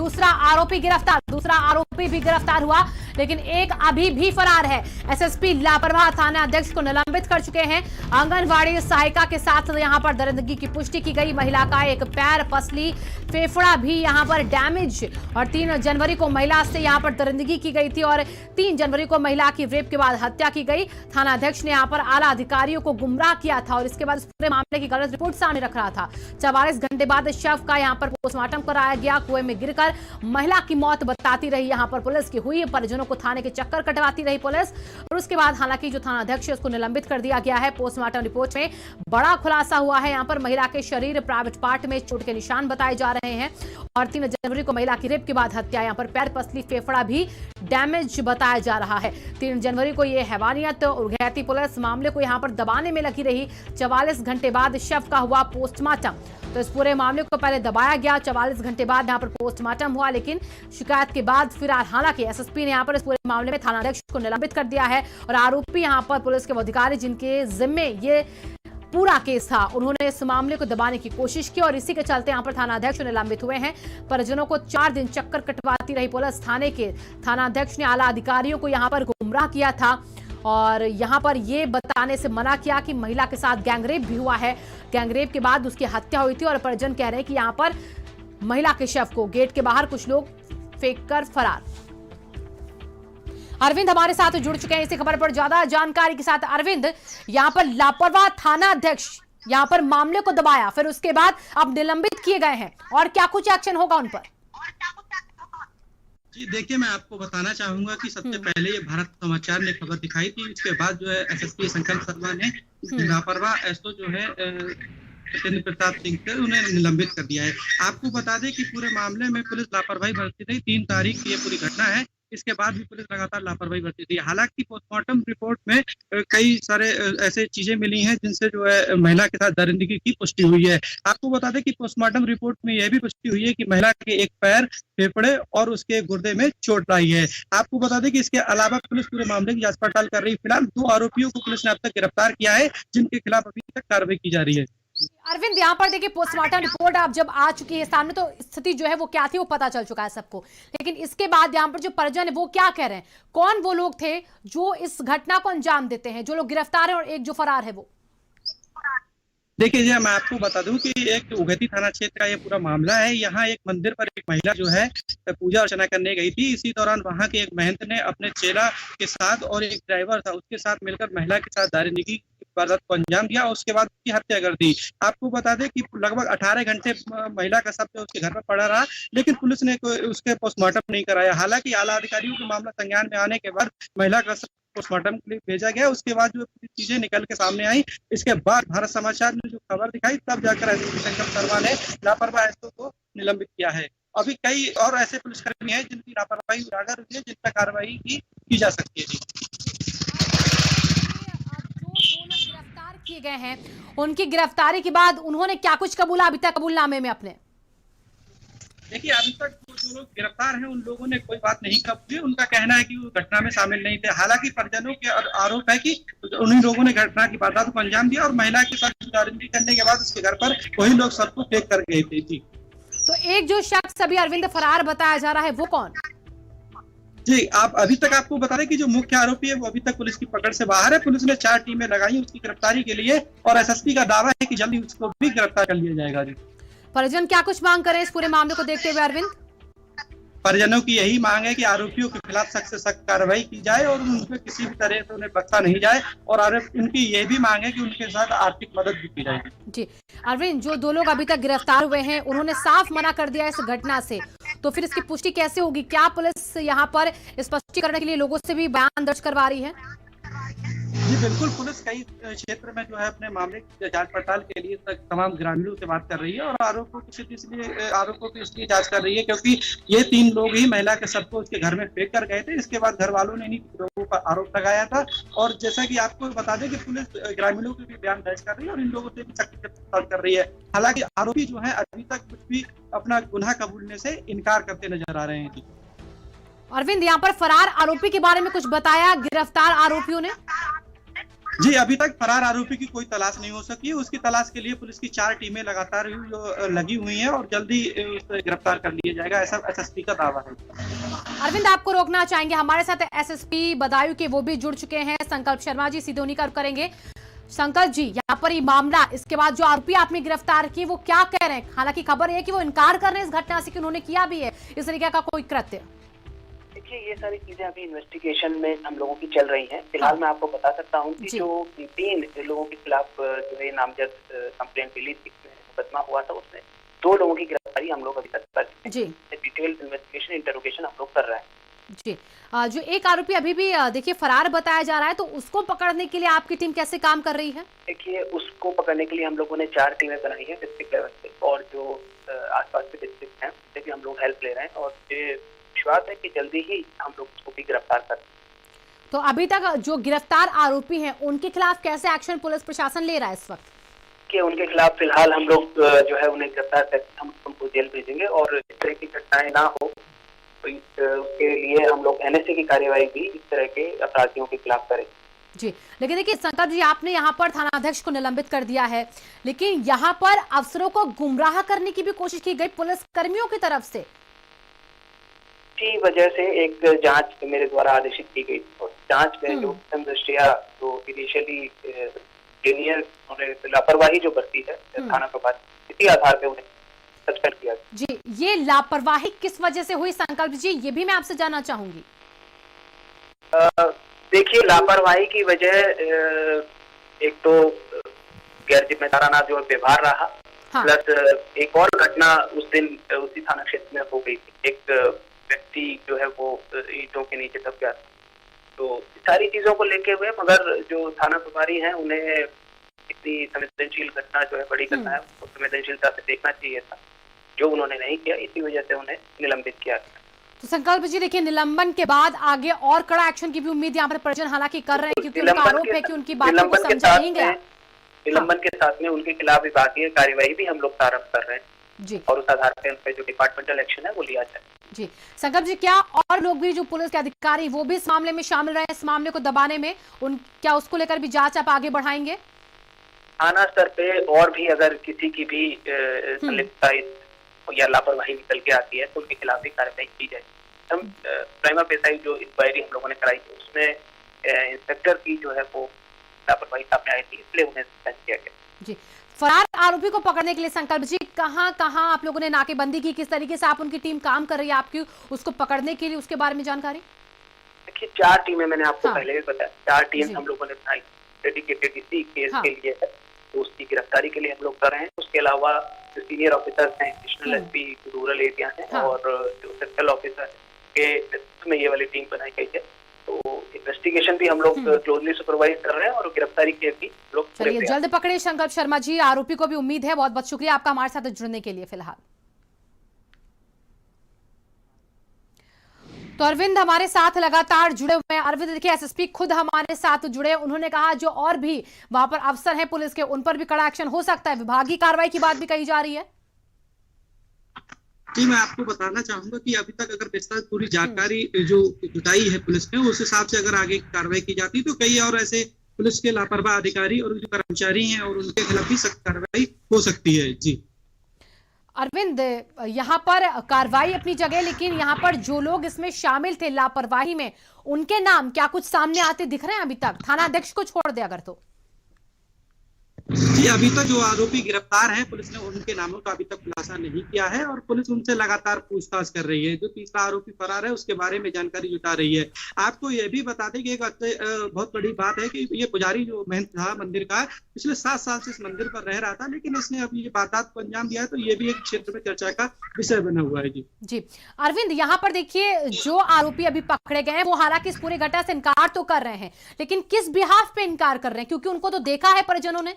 दूसरा आरोपी भी गिरफ्तार हुआ, लेकिन एक अभी भी फरार है। एसएसपी लापरवाह थाना अध्यक्ष को निलंबित कर चुके हैं। आंगनवाड़ी सहायिका के साथ यहां पर दरिंदगी की पुष्टि की गई। महिला का एक पैर, पसली, फेफड़ा भी यहां पर डैमेज। और 3 जनवरी को महिला से यहां पर दरिंदगी की गई थी और 3 जनवरी को महिला की रेप के बाद हत्या की गई। थाना अध्यक्ष ने यहां पर आला अधिकारियों को गुमराह किया था और इसके बाद इस पूरे मामले की गलत रिपोर्ट सामने रख रहा था। 44 घंटे बाद शव का यहां पर पोस्टमार्टम कराया गया। कुएं में गिरकर महिला की मौत बताती रही यहां पर पुलिस की हुई। परिजनों को थाने के चक्कर कटवाती रही पुलिस और उसके बाद हालांकि जो थाना अध्यक्ष है उसको निलंबित कर दिया गया है। पोस्टमार्टम रिपोर्ट में बड़ा खुलासा हुआ है। यहां पर महिला के शरीर, प्राइवेट पार्ट में चोट के निशान बताए जा रहे हैं और 3 जनवरी को महिला की रेप के बाद हत्या। यहां पर पैर, पसली, फेफड़ा भी डैमेज बताया जा रहा है। 3 जनवरी को यह हैवानियत उलझाती पुलिस मामले को यहां पर दबाने में लगी रही। 44 घंटे बाद शव का हुआ पोस्टमार्टम। तो इस पूरे मामले को पहले दबाया गया, 44 घंटे बाद यहां पर पोस्टमार्टम हुआ, लेकिन शिकायत के बाद फिलहाल हालांकि एसएसपी ने यहां पर इस पूरे मामले में थाना अध्यक्ष को निलंबित कर दिया है और आरोपी यहां पर पुलिस के अधिकारी जिनके जिम्मे ये पूरा केस था, उन्होंने इस मामले को दबाने की कोशिश की और इसी के चलते यहां पर थाना अध्यक्ष निलंबित हुए हैं। परिजनों को 4 दिन चक्कर कटवाती रही पुलिस। थाना अध्यक्ष ने आला अधिकारियों को यहां पर गुमराह किया था और यहां पर यह बताने से मना किया कि महिला के साथ गैंगरेप भी हुआ है। गैंगरेप के बाद उसकी हत्या हुई थी और परिजन कह रहे हैं कि यहां पर महिला के शव को गेट के बाहर कुछ लोग फेंक कर फरार। अरविंद हमारे साथ जुड़ चुके हैं इसी खबर पर ज्यादा जानकारी के साथ। अरविंद, यहां पर लापरवाह थाना अध्यक्ष यहां पर मामले को दबाया, फिर उसके बाद अब निलंबित किए गए हैं और क्या कुछ एक्शन होगा उन पर? जी देखिए, मैं आपको बताना चाहूंगा कि सबसे पहले ये भारत समाचार ने खबर दिखाई थी। इसके बाद जो है एसएसपी संकल्प शर्मा ने लापरवाह एसओ जो है सत्येंद्र प्रताप सिंह से उन्हें निलंबित कर दिया है। आपको बता दें कि पूरे मामले में पुलिस लापरवाही बरती रही। 3 तारीख की ये पूरी घटना है। इसके बाद भी पुलिस लगातार लापरवाही बरती थी। हालांकि पोस्टमार्टम रिपोर्ट में कई सारे ऐसे चीजें मिली हैं जिनसे जो है महिला के साथ दरिंदगी की पुष्टि हुई है। आपको बता दें कि पोस्टमार्टम रिपोर्ट में यह भी पुष्टि हुई है कि महिला के एक पैर, फेफड़े और उसके गुर्दे में चोट आई है। आपको बता दें कि इसके अलावा पुलिस पूरे मामले की जांच पड़ताल कर रही है। फिलहाल 2 आरोपियों को पुलिस ने अब तक गिरफ्तार किया है, जिनके खिलाफ अभी तक कार्रवाई की जा रही है। अरविंद, यहाँ पर देखिए पोस्टमार्टम रिपोर्ट अब जब आ चुकी है सामने तो स्थिति जो है वो क्या थी वो पता चल चुका है सबको, लेकिन इसके बाद यहाँ पर जो परिजन है वो क्या कह रहे हैं? कौन वो लोग थे जो इस घटना को अंजाम देते हैं, जो लोग गिरफ्तार हैं और एक जो फरार है वो? देखिए जी, मैं आपको बता दूं कि एक उगैती थाना क्षेत्र का ये पूरा मामला है। यहाँ एक मंदिर पर एक महिला जो है पूजा अर्चना करने गई थी। इसी दौरान वहाँ के एक महंत ने अपने चेला के साथ और एक ड्राइवर था उसके साथ मिलकर महिला के साथ दरिंदगी वारदात को अंजाम दिया और उसके बाद उसकी हत्या कर दी। आपको बता दें कि लगभग 18 घंटे महिला का शव उसके घर पर पड़ा रहा, लेकिन पुलिस ने उसके पोस्टमार्टम नहीं कराया। हालांकि आला अधिकारियों को मामला संज्ञान में आने के बाद महिला का पोस्टमार्टम के लिए भेजा गया। उसके बाद जो चीजें निकल के सामने आई, इसके बाद भारत समाचार ने जो खबर दिखाई तब जाकर एसपी संकल्प शर्मा ने लापरवाह एसओ को निलंबित किया है। अभी कई और ऐसे पुलिसकर्मी हैं जिनकी लापरवाही उजागर हुई है, जिन पर कार्रवाई की जा सकती है। गिरफ्तार किए गए हैं, उनकी गिरफ्तारी के बाद उन्होंने क्या कुछ कबूला अभी तक कबूलनामे में अपने? देखिए, अभी तक जो लोग गिरफ्तार हैं उन लोगों ने कोई बात नहीं कबूली। उनका कहना है कि वो घटना में शामिल नहीं थे। हालांकि परिजनों के आरोप है कि उन्हीं लोगों ने घटना की वारदात को अंजाम दिया और महिला के साथ दरिंदगी करने के बाद उसके घर पर वही लोग सबको फेंक कर गए थे। जी, तो एक जो शख्स अभी अरविंद फरार बताया जा रहा है वो कौन? जी, आप अभी तक आपको बता रहे कि जो मुख्य आरोपी है वो अभी तक पुलिस की पकड़ से बाहर है। पुलिस ने 4 टीमें लगाई उसकी गिरफ्तारी के लिए और एसएसपी का दावा है कि जल्दी उसको भी गिरफ्तार कर लिया जाएगा। जी, परिजन क्या कुछ मांग करें इस पूरे मामले को देखते हुए अरविंद? परिजनों की यही मांग है कि आरोपियों के खिलाफ सख्त से सख्त कार्रवाई की जाए और उनमें किसी भी तरह से उन्हें बख्शा नहीं जाए और उनकी यह भी मांग है कि उनके साथ आर्थिक मदद भी की जाए। जी अरविंद, जो 2 लोग अभी तक गिरफ्तार हुए हैं उन्होंने साफ मना कर दिया इस घटना से, तो फिर इसकी पुष्टि कैसे होगी? क्या पुलिस यहाँ पर स्पष्टीकरण के लिए लोगों से भी बयान दर्ज करवा रही है? जी बिल्कुल, पुलिस कई क्षेत्र में जो है अपने मामले की जांच पड़ताल के लिए तमाम ग्रामीणों से बात कर रही है और आरोपों की इसलिए जांच कर रही है क्योंकि ये 3 लोग ही महिला के सबको उसके घर में फेंक कर गए थे। इसके बाद घर वालों ने इन्हीं लोगों पर आरोप लगाया था और जैसा कि आपको बता दें कि पुलिस ग्रामीणों के भी बयान दर्ज कर रही है और इन लोगों से भी सख्ती से पूछताछ कर रही है। हालांकि आरोपी जो है अभी तक कुछ भी अपना गुनाह कबूलने से इनकार करते नजर आ रहे हैं। अरविंद, यहाँ पर फरार आरोपी के बारे में कुछ बताया गिरफ्तार आरोपियों ने? जी, अभी तक फरार आरोपी की कोई तलाश नहीं हो सकी। उसकी तलाश के लिए पुलिस की 4 टीमें लगातार जो लगी हुई हैं और जल्दी उसे गिरफ्तार कर लिया जाएगा, ऐसा एसएसपी का दावा है। अरविंद, आपको रोकना चाहेंगे, हमारे साथ एसएसपी बदायूं के वो भी जुड़ चुके हैं, संकल्प शर्मा जी, सीधे उन्हीं का करेंगे। संकल्प जी, यहाँ पर ये मामला, इसके बाद जो आरोपी आपने गिरफ्तार किए वो क्या कह रहे हैं? हालांकि खबर है कि वो इनकार कर रहे हैं इस घटना से कि उन्होंने किया भी है इस तरीके का कोई कृत्य। देखिए, ये सारी चीजें अभी इन्वेस्टिगेशन में हम लोगों की चल रही हैं। फिलहाल मैं आपको बता सकता हूँ कि जो 3 लोगों के खिलाफ जो है नामजद कंप्लेंट मिली थी, मुकदमा हुआ था, उसमें 2 लोगों की गिरफ्तारी हम लोग अभी तक कर चुके हैं। डिटेल इन्वेस्टिगेशन इंटरोगेशन हम लोग कर रहे हैं जी। जो एक आरोपी अभी भी देखिए फरार बताया जा रहा है, तो उसको पकड़ने के लिए आपकी टीम कैसे काम कर रही है? देखिए, उसको पकड़ने के लिए हम लोगों ने 4 टीमें बनाई है डिस्ट्रिक्ट लेवल पे, और जो आसपास के डिस्ट्रिक्ट हैं उनसे भी हम लोग हेल्प ले रहे हैं, और विश्वास है कि जल्दी ही हम लोग उसको भी गिरफ्तार कर। तो अभी तक जो गिरफ्तार आरोपी हैं उनके खिलाफ कैसे एक्शन पुलिस प्रशासन ले रहा है इस वक्त? कि उनके खिलाफ फिलहाल हम लोग जो है उन्हें गिरफ्तार करके हम उनको जेल भेजेंगे, और इस तरह की घटनाएं ना हो तो उसके लिए हम लोग एनएसए की कार्यवाही भी इस तरह के अपराधियों के खिलाफ करेंगे। जी, लेकिन देखिए संकल्प जी, आपने यहाँ पर थानाध्यक्ष को निलंबित कर दिया है, लेकिन यहाँ पर अफसरों को गुमराह करने की भी कोशिश की गई पुलिस कर्मियों की तरफ से। की वजह से एक जांच मेरे द्वारा आदेशित की गई, और जांच में जो दृष्टिया तो इनिशियली सीनियर लापरवाही जो बरती है थाना प्रभारी, इसी आधार पे उन्हें सस्पेंड किया। जी, ये लापरवाही किस वजह से हुई संकल्प जी, ये भी मैं आपसे जानना चाहूंगी। देखिए, लापरवाही की वजह एक तो गैर जिम्मेदाराना जो व्यवहार रहा, प्लस एक और घटना उस दिन उसी थाना क्षेत्र में हो गई थी। एक व्यक्ति जो है वो ईंटों के नीचे दब गया, तो सारी चीजों को लेके हुए, मगर जो थाना प्रभारी हैं उन्हें इतनी संवेदनशील घटना जो है, बड़ी घटना है, उसको संवेदनशीलता से देखना चाहिए था, जो उन्होंने नहीं किया, इसी वजह से उन्हें निलंबित किया गया। तो संकल्प जी, देखिए निलंबन के बाद आगे और कड़ा एक्शन की भी उम्मीद यहाँ पर परिजन हालांकि कर रहे हैं, क्योंकि उनका आरोप है कि उनकी बातों को समझा नहीं गया। निलंबन के साथ में उनके खिलाफ विभागीय कार्यवाही भी हम लोग प्रारंभ कर रहे हैं जी, और उस आधार पर उन पर जो डिपार्टमेंटल एक्शन है वो लिया जाए। जी संकल्प जी, क्या और लोग भी जो पुलिस के अधिकारी वो भी इस मामले में शामिल रहे, इस मामले को दबाने में, क्या उसको लेकर भी जांच आप आगे बढ़ाएंगे? थाना स्तर पे और भी अगर किसी की भी संलिप्तता या लापरवाही निकल के आती है तो उनके खिलाफ भी कार्रवाई की जाए। हम प्राइमा फेसाई जो इंक्वायरी हम लोगों ने कराई थी उसमें इंस्पेक्टर की जो है वो लापरवाही सामने आई थी, इसलिए उन्हें सस्पेंड किया गया। जी, फरार आरोपी को पकड़ने के लिए संकल्प जी कहां आप लोगों ने नाकेबंदी की, किस तरीके से आप उनकी टीम काम कर रही है आपकी उसको पकड़ने के लिए, उसके बारे में जानकारी? देखिए, 4 टीमें मैंने आपको पहले भी बताया, 4 टीम हम लोगों ने बनाई डेडिकेटेड इसी केस के लिए है, तो उसकी गिरफ्तारी के लिए हम लोग कर रहे हैं। उसके अलावा जो सीनियर ऑफिसर्स हैं, एडिशनल एसपी रूरल एरिया है और जो सेक्टर ऑफिसर के नेतृत्व में ये वाली टीम बनाई गई है, तो इन्वेस्टिगेशन भी हम लोग क्लोजली सुपरवाइज कर रहे हैं और गिरफ्तारी के भी लोग चलिए जल्द पकड़े संकल्प शर्मा जी, आरोपी को भी उम्मीद है। बहुत बहुत शुक्रिया आपका हमारे साथ जुड़ने के लिए। फिलहाल तो अरविंद हमारे साथ लगातार जुड़े हुए हैं। अरविंद देखिए, एसएसपी खुद हमारे साथ जुड़े, उन्होंने कहा जो और भी वहां पर अफसर हैं पुलिस के उन पर भी कड़ा एक्शन हो सकता है, विभागीय कार्रवाई की बात भी कही जा रही है। जी, मैं आपको बताना चाहूंगा कि अभी तक अगर विस्तार पूरी जानकारी जो जुटाई है पुलिस ने, उस हिसाब से अगर आगे कार्रवाई की जाती तो कई और ऐसे पुलिस के लापरवाह अधिकारी और जो कर्मचारी हैं और उनके खिलाफ भी सख्त कार्रवाई हो सकती है। जी अरविंद, यहाँ पर कार्रवाई अपनी जगह, लेकिन यहाँ पर जो लोग इसमें शामिल थे लापरवाही में, उनके नाम क्या कुछ सामने आते दिख रहे हैं अभी तक, थाना अध्यक्ष को छोड़ दे अगर तो? जी, अभी तक जो आरोपी गिरफ्तार हैं पुलिस ने उनके नामों का अभी तक खुलासा नहीं किया है और पुलिस उनसे लगातार पूछताछ कर रही है। जो तीसरा आरोपी फरार है उसके बारे में जानकारी जुटा रही है। आपको ये भी बता दें कि एक बहुत बड़ी बात है कि ये पुजारी जो महंत था मंदिर का, पिछले 7 साल से इस मंदिर पर रह रहा था, लेकिन इसने अब ये वारदात को अंजाम दिया है, तो ये भी एक क्षेत्र में चर्चा का विषय बना हुआ है। जी अरविंद, यहाँ पर देखिए जो आरोपी अभी पकड़े गए हैं वो हालांकि इस पूरी घटना से इनकार तो कर रहे हैं, लेकिन किस बिहाफ पे इनकार कर रहे हैं, क्योंकि उनको तो देखा है परिजनों ने।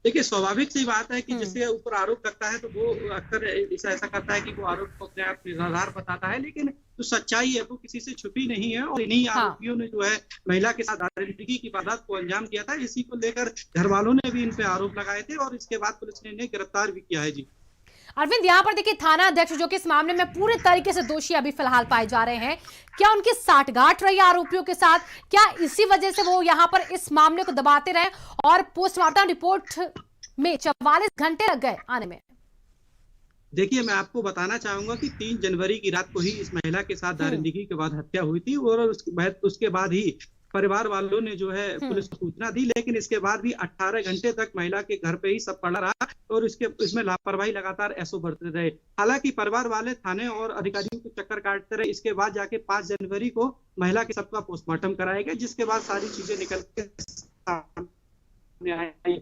देखिए, स्वाभाविक सी बात है कि जिसके ऊपर आरोप लगता है तो वो अक्सर ऐसा करता है कि वो आरोप को अपने आप निराधार बताता है, लेकिन जो सच्चाई है वो किसी से छुपी नहीं है और इन्हीं आरोपियों ने जो है महिला के साथ दारिंदगी की वारदात को अंजाम दिया था। इसी को लेकर घर वालों ने भी इन पे आरोप लगाए थे और इसके बाद पुलिस ने इन्हें गिरफ्तार भी किया है। जी अरविंद, यहाँ पर देखिए थाना अध्यक्ष जो कि इस मामले में पूरे तरीके से दोषी अभी फिलहाल पाए जा रहे हैं, क्या उनकी साठगांठ रही आरोपियों के साथ? क्या इसी वजह से वो यहाँ पर इस मामले को दबाते रहे और पोस्टमार्टम रिपोर्ट में 44 घंटे लग गए आने में? देखिए, मैं आपको बताना चाहूंगा कि 3 जनवरी की रात को ही इस महिला के साथ दारिंदगी के बाद हत्या हुई थी और उसके बाद ही परिवार वालों ने जो है पुलिस को सूचना दी, लेकिन इसके बाद भी 18 घंटे तक महिला के घर पे ही सब पड़ा रहा और इसमें लापरवाही लगातार ऐसो बढ़ते रहे। हालांकि परिवार वाले थाने और अधिकारियों को चक्कर काटते रहे। इसके बाद जाके 5 जनवरी को महिला के सबका पोस्टमार्टम कराया गया, जिसके बाद सारी चीजें निकल के सामने आई।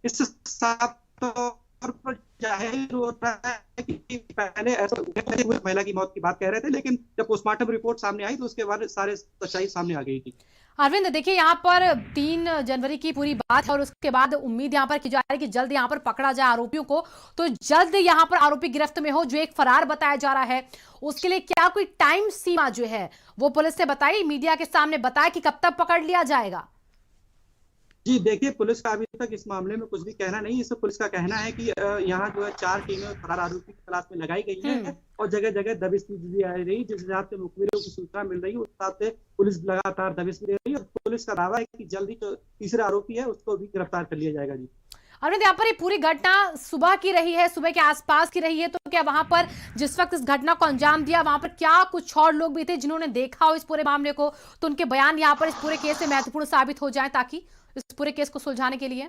इस साफ तौर पर जाहिर हो रहा है कि पहले ऐसा हुए महिला की मौत की बात कह रहे थे, लेकिन जब पोस्टमार्टम रिपोर्ट सामने आई तो उसके बाद सारे सच्चाई सामने आ गई थी। अरविंद, देखिए यहाँ पर 3 जनवरी की पूरी बात है और उसके बाद उम्मीद यहाँ पर की जा रही है कि जल्द यहाँ पर पकड़ा जाए आरोपियों को, तो जल्द यहाँ पर आरोपी गिरफ्त में हो जो एक फरार बताया जा रहा है। उसके लिए क्या कोई टाइम सीमा जो है वो पुलिस से बताई, मीडिया के सामने बताया कि कब तक पकड़ लिया जाएगा? जी देखिए, पुलिस का अभी तक इस मामले में कुछ भी कहना नहीं है। इससे पुलिस का कहना है कि यहाँ जो है 4 टीमें फरार आरोपी की तलाश में लगाई गई है और जगह जगह दबिश दी जा रही, जिस हिसाब से मुखबिरों की सूचना मिल रही है उस हिसाब से पुलिस लगातार दबिश दे रही है और पुलिस का दावा है कि जल्दी जो तीसरा आरोपी है उसको भी गिरफ्तार कर लिया जाएगा। जी अरविंद, यहाँ पर ये पूरी घटना सुबह की रही है, सुबह के आसपास की रही है, तो क्या वहां पर जिस वक्त इस घटना को अंजाम दिया वहां पर क्या कुछ और लोग भी थे जिन्होंने देखा हो इस पूरे मामले को, तो उनके बयान यहाँ पर इस पूरे केस से महत्वपूर्ण साबित हो जाए ताकि इस पूरे केस को सुलझाने के लिए?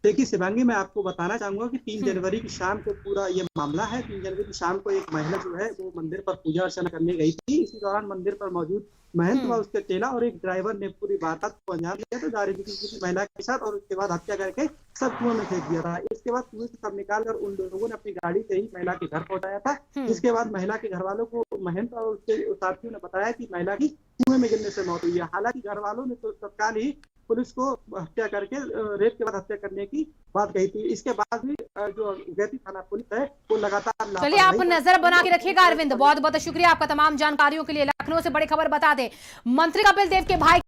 देखिए शिवांगी, मैं आपको बताना चाहूंगा कि 3 जनवरी की शाम को पूरा ये मामला है। 3 जनवरी की शाम को एक महिला जो है वो मंदिर पर पूजा अर्चना करने गई थी। इसी दौरान मंदिर पर मौजूद महंत व उसके चेला और एक ड्राइवर ने पूरी वारदात को अंजाम दिया था दारिंदगी की महिला के साथ और उसके बाद हत्या करके सब कुएं में फेंक दिया था। इसके बाद कुएं से सब निकाल कर उन लोगों ने अपनी गाड़ी से ही महिला के घर पहुंचाया था। इसके बाद महिला के घर वालों को महंत और उसके साथियों ने बताया कि महिला की कुएं में गिरने से मौत हुई है। हालांकि घर वालों ने तो तत्काल ही पुलिस को हत्या करके रेप के बाद हत्या करने की बात कही थी। इसके बाद भी जो उगैती थाना पुलिस है वो लगातार। चलिए, आप नजर बना के रखिएगा अरविंद, बहुत बहुत शुक्रिया आपका तमाम जानकारियों के लिए। लखनऊ से बड़ी खबर बता दें, मंत्री कपिल देव के भाई